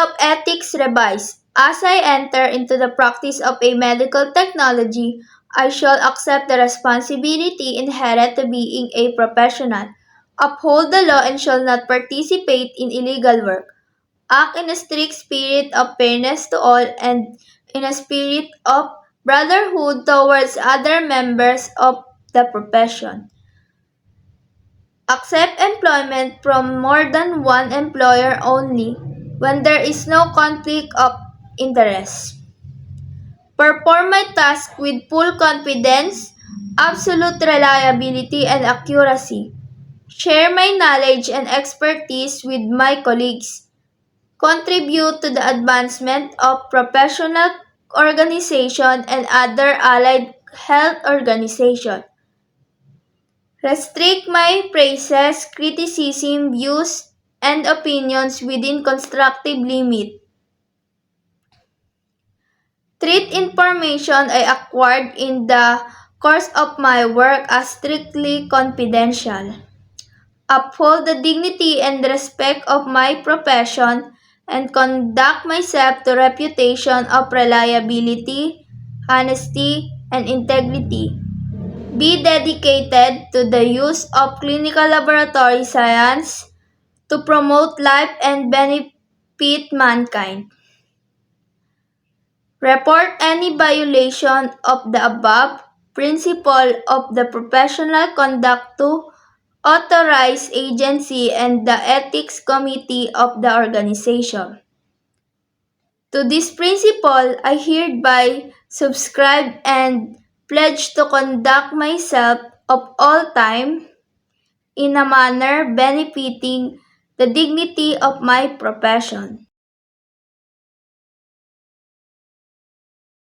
of Ethics revised. As I enter into the practice of a medical technology, I shall accept the responsibility inherent to being a professional, uphold the law, and shall not participate in illegal work, act in a strict spirit of fairness to all and in a spirit of brotherhood towards other members of the profession. Accept employment from more than one employer only when there is no conflict of interest. Perform my task with full confidence, absolute reliability, and accuracy. Share my knowledge and expertise with my colleagues. Contribute to the advancement of professional organization and other allied health organizations. Restrict my praises, criticism, views, and opinions within constructive limit. Treat information I acquired in the course of my work as strictly confidential. Uphold the dignity and respect of my profession and conduct myself to reputation of reliability, honesty, and integrity. Be dedicated to the use of clinical laboratory science to promote life and benefit mankind. Report any violation of the above principle of the professional conduct to authorized agency and the ethics committee of the organization. To this principle, I hereby subscribe and pledge to conduct myself of all time in a manner benefiting the dignity of my profession.